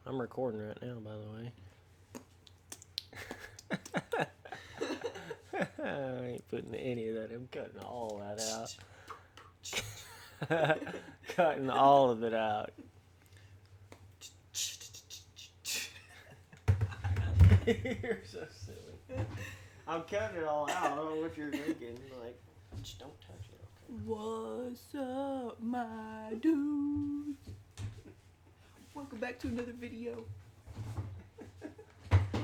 I'm recording right now, by the way. I ain't putting any of that. I'm cutting all that out. Cutting all of it out. You're so silly. I'm cutting it all out. I don't know what you're thinking. Like, just don't touch it, okay? What's up, my dudes? Welcome back to another video.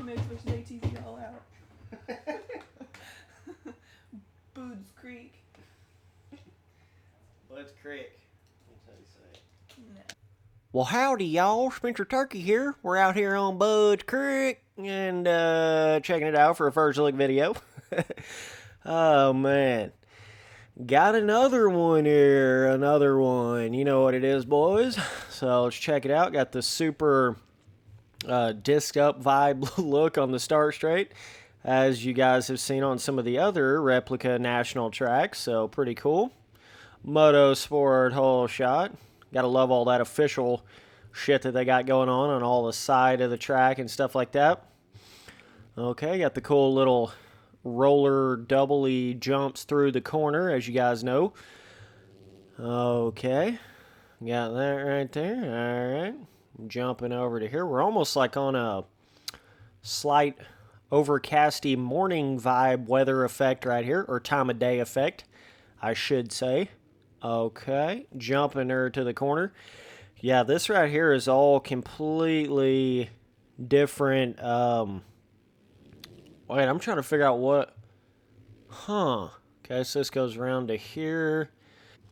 Max vs. ATV all out. Boods Creek. Bud's Creek. That's how you say it. Nah. Well, howdy, y'all. Spencer Turkey here. We're out here on Bud's Creek and checking it out for a first look video. Oh, man. Got another one here. Another one. You know what it is, boys. So let's check it out. Got the super disc up vibe look on the start straight, as you guys have seen on some of the other replica national tracks. So pretty cool. Moto Sport whole shot. Gotta love all that official shit that they got going on all the side of the track and stuff like that. Okay, got the cool little roller doubly jumps through the corner, as you guys know. Okay, got that right there. All right, jumping over to here. We're almost like on a slight overcasty morning vibe weather effect right here, or time of day effect, I should say. Okay, jumping her to the corner. Yeah, this right here is all completely different. Wait, I'm trying to figure out what. Okay, so this goes around to here.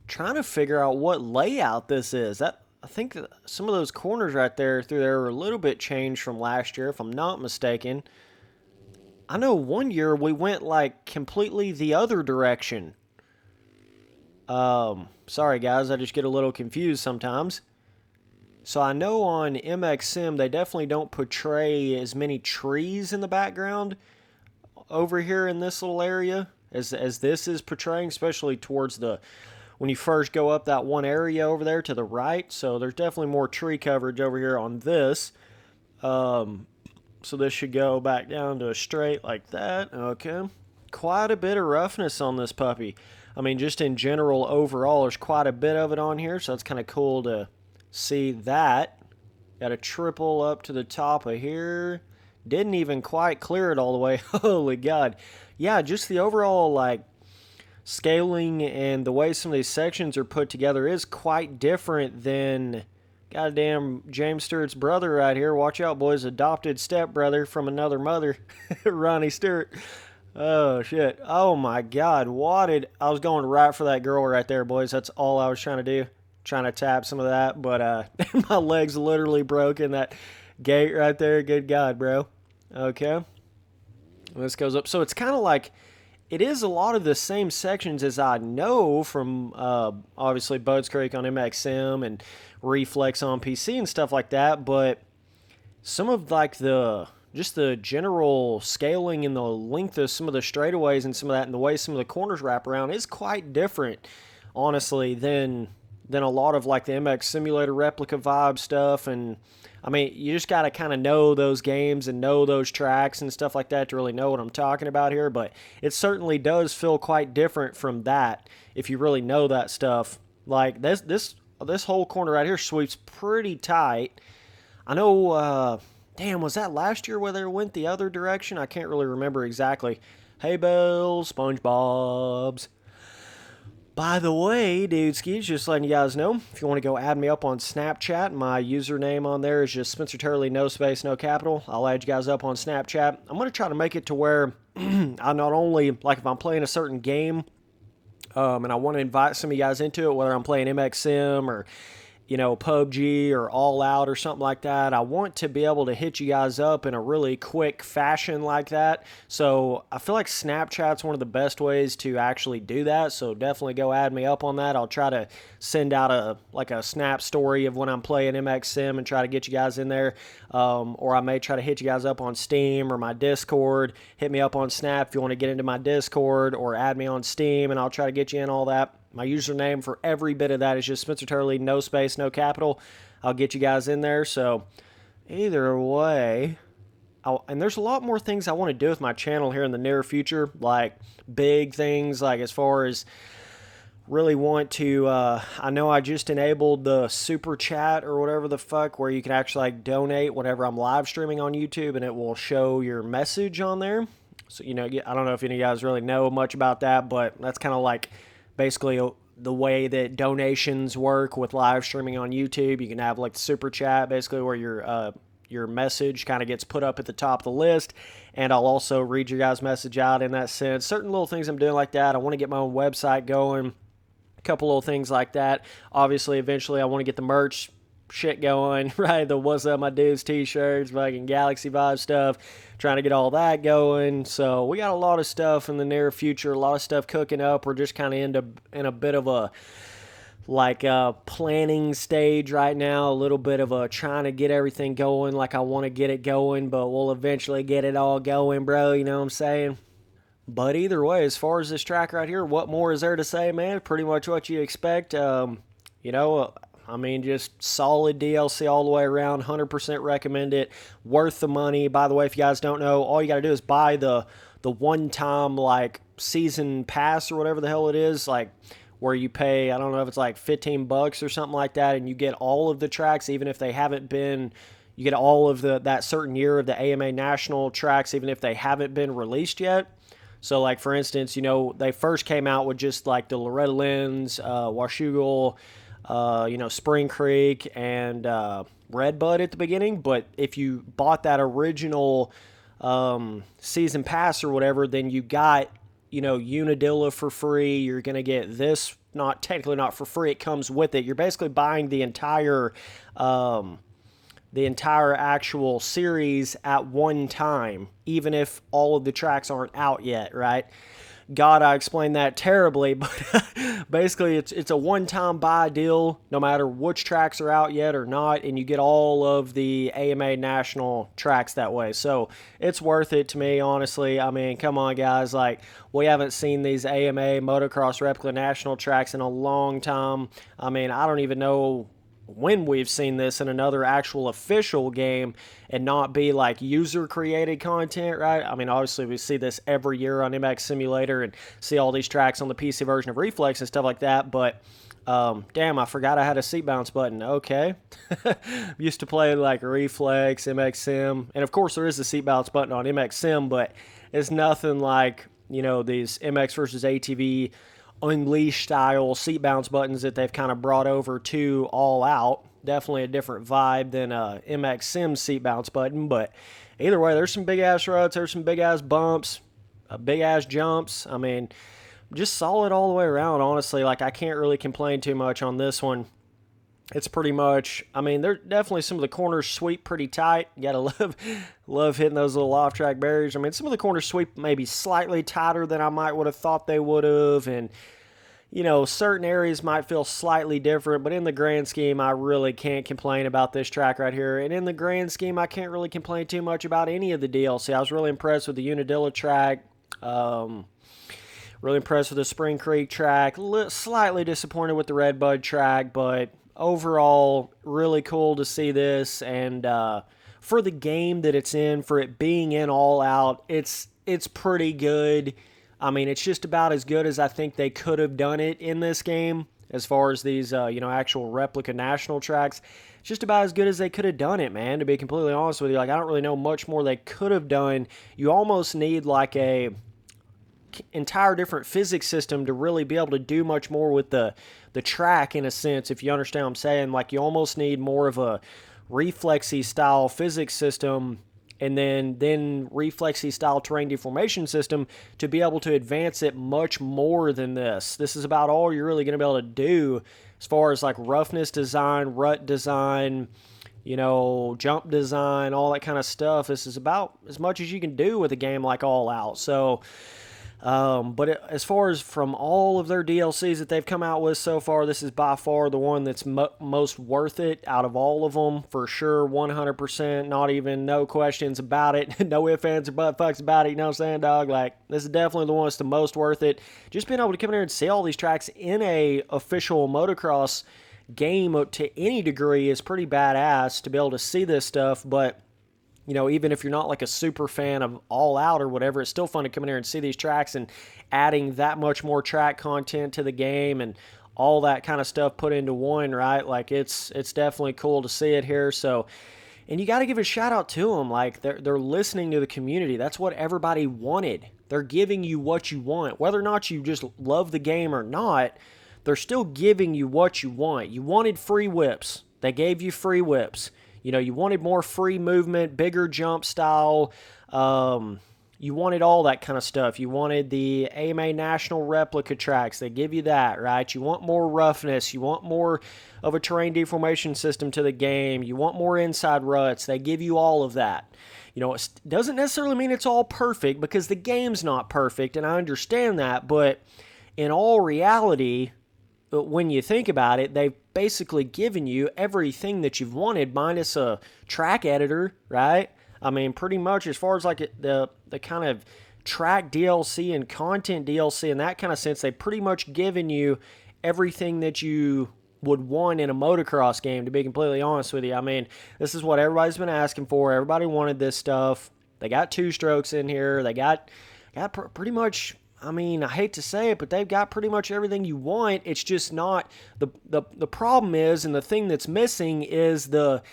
Trying to figure out what layout this is. I think that some of those corners right there through there are a little bit changed from last year, if I'm not mistaken. I know one year we went like completely the other direction. Sorry guys, I just get a little confused sometimes. So I know on MX Sim they definitely don't portray as many trees in the background over here in this little area as this is portraying, especially towards the when you first go up that one area over there to the right. So there's definitely more tree coverage over here on this. So this should go back down to a straight like that. Okay. Quite a bit of roughness on this puppy. I mean, just in general, overall, there's quite a bit of it on here, so it's kind of cool to see that. Got a triple up to the top of here. Didn't even quite clear it all the way. Holy God. Yeah, just the overall, like, scaling and the way some of these sections are put together is quite different than goddamn James Stewart's brother right here. Watch out, boys. Adopted stepbrother from another mother. Ronnie Stewart. Oh, shit. Oh, my God. I was going right for that girl right there, boys. That's all I was trying to do. Trying to tap some of that, but my leg's literally broken. That gate right there. Good God, bro. Okay. This goes up. So it's kind of like, it is a lot of the same sections as I know from, obviously, Bud's Creek on MX Sim and Reflex on PC and stuff like that, but some of, like, just the general scaling and the length of some of the straightaways and some of that and the way some of the corners wrap around is quite different, honestly, than a lot of like the MX Simulator replica vibe stuff. And I mean, you just got to kind of know those games and know those tracks and stuff like that to really know what I'm talking about here. But it certainly does feel quite different from that if you really know that stuff. Like this whole corner right here sweeps pretty tight. I know, damn, was that last year where they went the other direction? I can't really remember exactly. Hey, Bill, SpongeBob's. By the way, dude skis, just letting you guys know, if you want to go add me up on Snapchat, my username on there is just Spencer Turley, no space, no capital. I'll add you guys up on Snapchat. I'm going to try to make it to where I not only, like if I'm playing a certain game, and I want to invite some of you guys into it, whether I'm playing MX Sim or PUBG or All Out or something like that. I want to be able to hit you guys up in a really quick fashion like that. So I feel like Snapchat's one of the best ways to actually do that. So definitely go add me up on that. I'll try to send out a Snap story of when I'm playing MX Sim and try to get you guys in there. Or I may try to hit you guys up on Steam or my Discord. Hit me up on Snap if you want to get into my Discord, or add me on Steam and I'll try to get you in all that. My username for every bit of that is just Spencer Turley, no space, no capital. I'll get you guys in there. So either way, and there's a lot more things I want to do with my channel here in the near future, like big things, like as far as really want to, I know I just enabled the super chat or whatever the fuck, where you can actually like donate whenever I'm live streaming on YouTube, and it will show your message on there. So, I don't know if any of you guys really know much about that, but that's kind of like basically the way that donations work with live streaming on YouTube. You can have like the super chat, basically where your message kind of gets put up at the top of the list, and I'll also read your guys' message out in that sense. Certain little things I'm doing like that. I want to get my own website going, a couple little things like that. Obviously, eventually I want to get the merch shit going, right? The What's Up My Dudes t-shirts, fucking Galaxy Vibe stuff, trying to get all that going. So we got a lot of stuff in the near future, a lot of stuff cooking up. We're just kind of in a bit of a planning stage right now, a little bit of a trying to get everything going like I want to get it going, but we'll eventually get it all going, bro, you know what I'm saying? But either way, as far as this track right here, what more is there to say, man? Pretty much what you expect. Just solid DLC all the way around. 100% recommend it. Worth the money. By the way, if you guys don't know, all you got to do is buy the one-time, like, season pass or whatever the hell it is, like, where you pay, I don't know if it's like $15 or something like that, and you get all of the tracks, even if they haven't been, you get all of that certain year of the AMA National tracks, even if they haven't been released yet. So, like, for instance, they first came out with just, like, the Loretta Lynn's, Washougal, Spring Creek, and Redbud at the beginning. But if you bought that original season pass or whatever, then you got, Unadilla for free. You're going to get this, not for free. It comes with it. You're basically buying the entire actual series at one time, even if all of the tracks aren't out yet, right? God, I explained that terribly, but basically it's a one-time buy deal, no matter which tracks are out yet or not, and you get all of the AMA National tracks that way. So it's worth it to me, honestly. I mean, come on, guys. Like, we haven't seen these AMA Motocross Replica National tracks in a long time. I mean, I don't even know when we've seen this in another actual official game and not be like user created content, right? I mean, obviously we see this every year on MX Simulator and see all these tracks on the PC version of Reflex and stuff like that, but damn, I forgot I had a seat bounce button. Okay. Used to play like Reflex, MX Sim, and of course there is a seat bounce button on MX Sim, but it's nothing like, these MX versus ATV Unleashed style seat bounce buttons that they've kind of brought over to All Out. Definitely a different vibe than MX Sim seat bounce button, but either way, there's some big ass ruts, there's some big ass bumps, big ass jumps. I mean, just solid all the way around, honestly. Like, I can't really complain too much on this one. It's pretty much, I mean, they're definitely some of the corners sweep pretty tight. You gotta love hitting those little off-track barriers. I mean, some of the corners sweep maybe slightly tighter than I might would have thought they would have, and certain areas might feel slightly different, but in the grand scheme, I really can't complain about this track right here. And in the grand scheme, I can't really complain too much about any of the DLC. I was really impressed with the Unadilla track. Really impressed with the Spring Creek track. Slightly disappointed with the Redbud track, but overall, really cool to see this. And for the game that it's in, for it being in All Out, it's pretty good. I mean, it's just about as good as I think they could have done it in this game as far as these, actual replica national tracks. It's just about as good as they could have done it, man, to be completely honest with you. Like, I don't really know much more they could have done. You almost need, like, a entire different physics system to really be able to do much more with the track, in a sense, if you understand what I'm saying. Like, you almost need more of a reflexy style physics system, and then reflexy style terrain deformation system to be able to advance it much more than this. This is about all you're really going to be able to do as far as like roughness design, rut design, jump design, all that kind of stuff. This is about as much as you can do with a game like All Out. So as far as from all of their DLCs that they've come out with so far, this is by far the one that's most worth it out of all of them, for sure, 100%, not even, no questions about it, no ifs, ands, or butt fucks about it, you know what I'm saying, dog? Like, this is definitely the one that's the most worth it. Just being able to come in here and see all these tracks in a official motocross game to any degree is pretty badass to be able to see this stuff. But even if you're not like a super fan of All Out or whatever, it's still fun to come in here and see these tracks and adding that much more track content to the game and all that kind of stuff put into one, right? Like it's definitely cool to see it here. So, and you got to give a shout out to them. Like they're listening to the community. That's what everybody wanted. They're giving you what you want, whether or not you just love the game or not. They're still giving you what you want. You wanted free whips. They gave you free whips. You wanted more free movement, bigger jump style. You wanted all that kind of stuff. You wanted the AMA National replica tracks. They give you that, right? You want more roughness. You want more of a terrain deformation system to the game. You want more inside ruts. They give you all of that. It doesn't necessarily mean it's all perfect because the game's not perfect, and I understand that. But in all reality, when you think about it, they've basically given you everything that you've wanted minus a track editor, right? I mean, pretty much as far as like the kind of track DLC and content DLC in that kind of sense, they've pretty much given you everything that you would want in a motocross game, to be completely honest with you. I mean, this is what everybody's been asking for. Everybody wanted this stuff. They got two strokes in here. They got pretty much... I mean, I hate to say it, but they've got pretty much everything you want. It's just not... The problem is, and the thing that's missing is the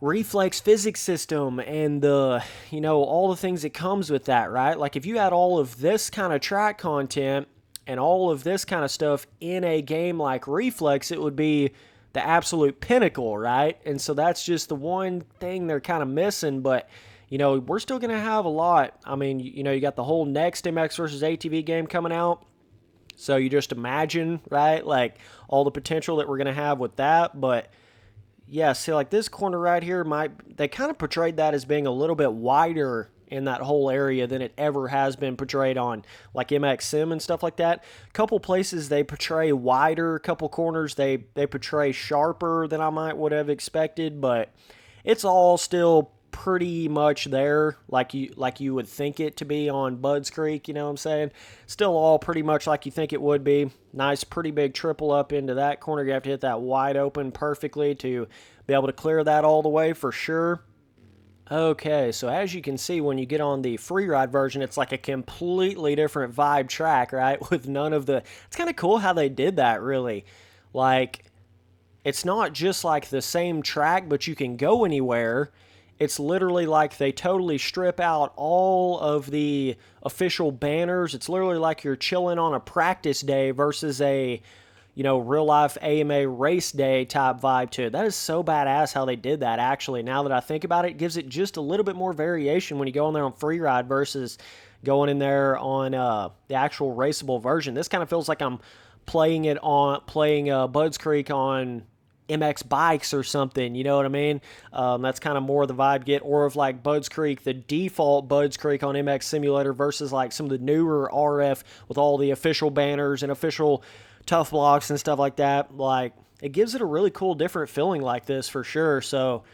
reflex physics system and the, all the things that comes with that, right? Like, if you had all of this kind of track content and all of this kind of stuff in a game like Reflex, it would be the absolute pinnacle, right? And so that's just the one thing they're kind of missing, but... we're still going to have a lot. I mean, you got the whole next MX versus ATV game coming out. So you just imagine, right? Like all the potential that we're going to have with that. But yeah, see, like this corner right here, they kind of portrayed that as being a little bit wider in that whole area than it ever has been portrayed on like MX Sim and stuff like that. Couple places they portray wider, couple corners they portray sharper than I would have expected, but it's all still pretty much there like you would think it to be on Budds Creek, you know what I'm saying? Still all pretty much like you think it would be. Nice, pretty big triple up into that corner. You have to hit that wide open perfectly to be able to clear that all the way for sure. Okay, so as you can see, when you get on the free ride version, it's like a completely different vibe track, right? With none of the... It's kind of cool how they did that, really. Like, it's not just like the same track, but you can go anywhere. It's literally like they totally strip out all of the official banners. It's literally like you're chilling on a practice day versus a, real life AMA race day type vibe to it. That is so badass how they did that, actually. Now that I think about it, it gives it just a little bit more variation when you go in there on free ride versus going in there on the actual raceable version. This kind of feels like I'm playing Budds Creek on MX bikes or something, you know what I mean? That's kind of more of the vibe get, or of like Budds Creek, the default Budds Creek on MX Simulator versus like some of the newer RF with all the official banners and official tough blocks and stuff like that. Like, it gives it a really cool different feeling like this for sure. So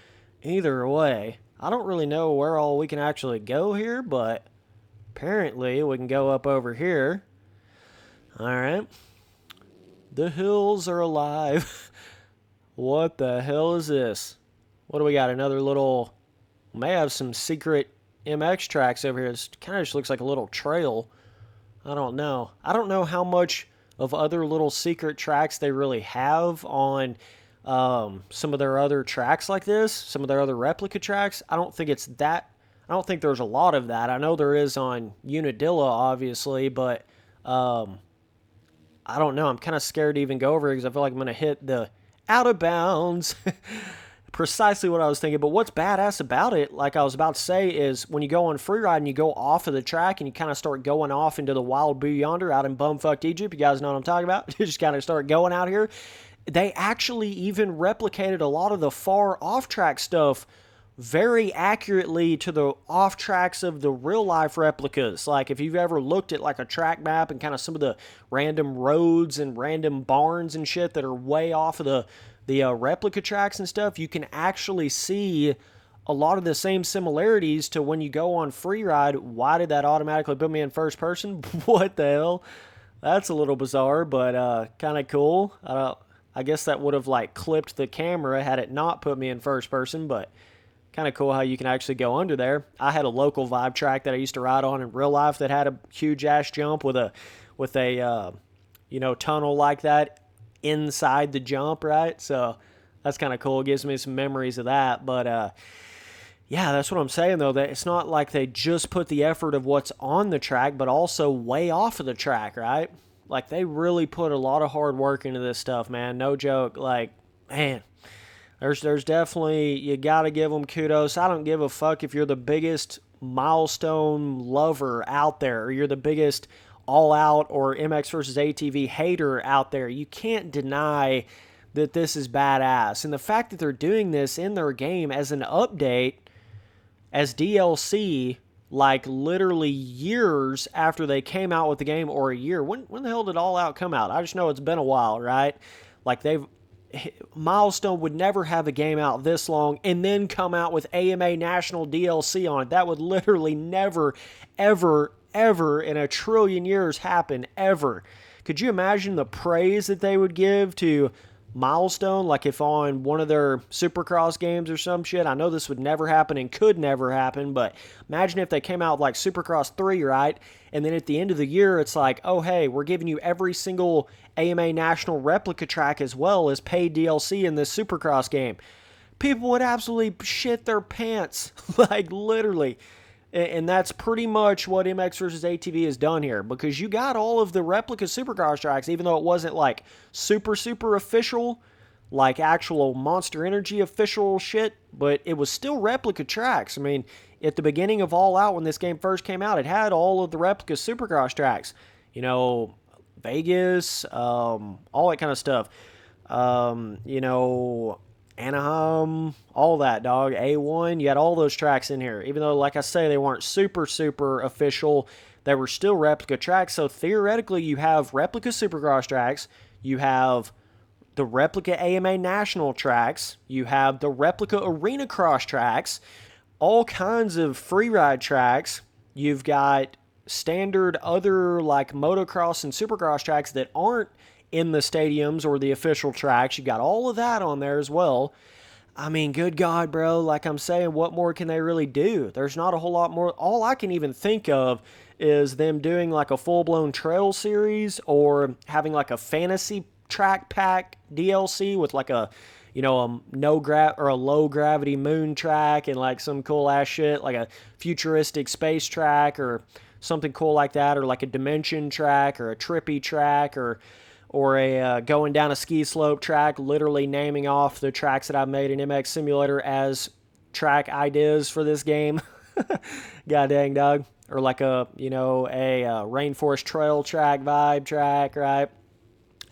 either way, I don't really know where all we can actually go here, but apparently we can go up over here. All right. The hills are alive. What the hell is this? What do we got? Another little... May have some secret MX tracks over here. It kind of just looks like a little trail. I don't know. I don't know how much of other little secret tracks they really have on some of their other tracks like this. Some of their other replica tracks. I don't think it's that... I don't think there's a lot of that. I know there is on Unadilla, obviously, but I don't know. I'm kind of scared to even go over it because I feel like I'm going to hit the... out of bounds. Precisely what I was thinking. But what's badass about it, like I was about to say, is when you go on free ride and you go off of the track and you kind of start going off into the wild blue yonder out in bumfucked Egypt. You guys know what I'm talking about? You just kind of start going out here. They actually even replicated a lot of the far off-track stuff very accurately to the off tracks of the real life replicas. Like if you've ever looked at like a track map and kind of some of the random roads and random barns and shit that are way off of the replica tracks and stuff, you can actually see a lot of the same similarities to when you go on free ride. Why did that automatically put me in first person? What the hell? That's a little bizarre, but kind of cool. I guess that would have like clipped the camera had it not put me in first person, but kind of cool how you can actually go under there. I had a local vibe track that I used to ride on in real life that had a huge ass jump with a tunnel like that inside the jump, right? So that's kind of cool. It gives me some memories of that. But yeah, that's what I'm saying though. That it's not like they just put the effort of what's on the track, but also way off of the track, right? Like they really put a lot of hard work into this stuff, man. No joke. Like, man, there's definitely, you got to give them kudos. I don't give a fuck if you're the biggest milestone lover out there or you're the biggest all out or MX versus ATV hater out there. You can't deny that this is badass. And the fact that they're doing this in their game as an update, as DLC, like literally years after they came out with the game, or a year. When the hell did All Out come out? I just know it's been a while, right? Like Milestone would never have a game out this long and then come out with AMA National DLC on it. That would literally never, ever, ever in a trillion years happen, ever. Could you imagine the praise that they would give to Milestone, like if on one of their Supercross games or some shit? I know this would never happen and could never happen, but imagine if they came out with like Supercross 3, right? And then at the end of the year, it's like, oh, hey, we're giving you every single AMA National replica track as well as paid DLC in this Supercross game. People would absolutely shit their pants, like literally. And that's pretty much what MX vs. ATV has done here, because you got all of the replica Supercross tracks, even though it wasn't like super official, like actual Monster Energy official shit, but it was still replica tracks. I mean, at the beginning of All Out when this game first came out, it had all of the replica Supercross tracks. You know, Vegas, all that kind of stuff. Anaheim, all that, dog. A1, you had all those tracks in here. Even though, like I say, they weren't super official, they were still replica tracks. So theoretically, you have replica Supercross tracks, you have the replica AMA National tracks, you have the replica Arena Cross tracks, all kinds of free ride tracks. You've got standard other like motocross and supercross tracks that aren't in the stadiums or the official tracks. You got all of that on there as well. I mean, good God, bro. Like I'm saying, what more can they really do? There's not a whole lot more. All I can even think of is them doing like a full-blown trail series or having like a fantasy track pack DLC with like a low gravity moon track and like some cool ass shit, like a futuristic space track or something cool like that, or like a dimension track or a trippy track or a going down a ski slope track, literally naming off the tracks that I've made in MX Simulator as track ideas for this game. God dang, dog. Or like a rainforest trail track, vibe track, right?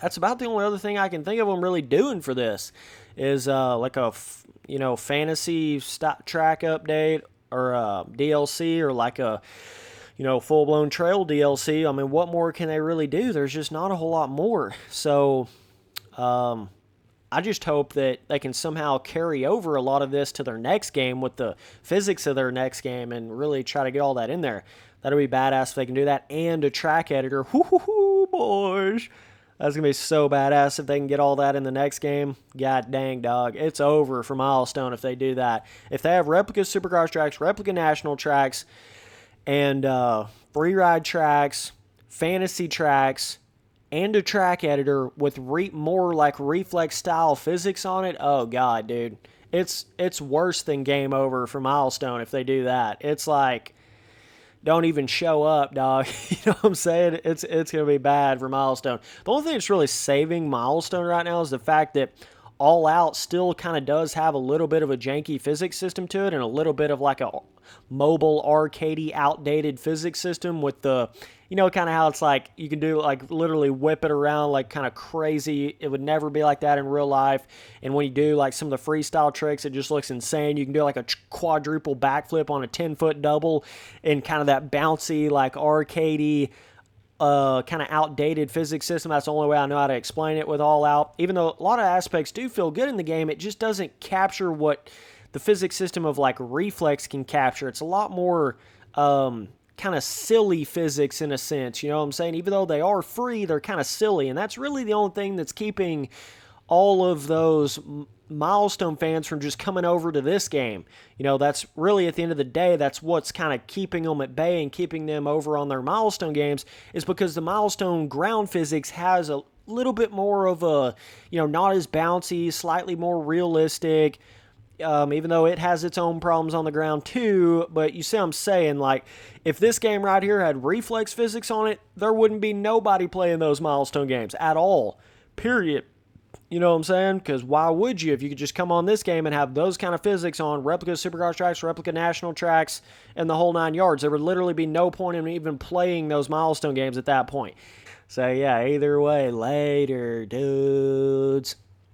That's about the only other thing I can think of them really doing for this is like a, fantasy track update or a DLC or like a, full-blown trail DLC. I mean, what more can they really do? There's just not a whole lot more. So, I just hope that they can somehow carry over a lot of this to their next game with the physics of their next game and really try to get all that in there. That'll be badass if they can do that. And a track editor. Whoo, boys. That's going to be so badass if they can get all that in the next game. God dang, dog. It's over for Milestone if they do that. If they have replica Supercross tracks, replica National tracks, and free ride tracks, fantasy tracks, and a track editor with more like reflex style physics on it. Oh god, dude, it's worse than game over for Milestone if they do that. It's like, don't even show up, dog. You know what I'm saying? It's gonna be bad for Milestone. The only thing that's really saving Milestone right now is the fact that All Out still kind of does have a little bit of a janky physics system to it and a little bit of like a mobile arcadey outdated physics system with the, kind of how it's like you can do like literally whip it around like kind of crazy. It would never be like that in real life. And when you do like some of the freestyle tricks, it just looks insane. You can do like a quadruple backflip on a 10-foot double and kind of that bouncy like arcadey kind of outdated physics system. That's the only way I know how to explain it with All Out. Even though a lot of aspects do feel good in the game, it just doesn't capture what the physics system of like Reflex can capture. It's a lot more kind of silly physics in a sense, you know what I'm saying? Even though they are free, they're kind of silly, and that's really the only thing that's keeping all of those milestone fans from just coming over to this game. You know, that's really, at the end of the day, that's what's kind of keeping them at bay and keeping them over on their milestone games, is because the milestone ground physics has a little bit more of a, you know, not as bouncy, slightly more realistic, even though it has its own problems on the ground too. But you see what I'm saying? Like, if this game right here had reflex physics on it, there wouldn't be nobody playing those milestone games at all. Period. You know what I'm saying? Because why would you if you could just come on this game and have those kind of physics on replica Supercross tracks, replica national tracks, and the whole 9 yards? There would literally be no point in even playing those milestone games at that point. So yeah, either way, later, dudes.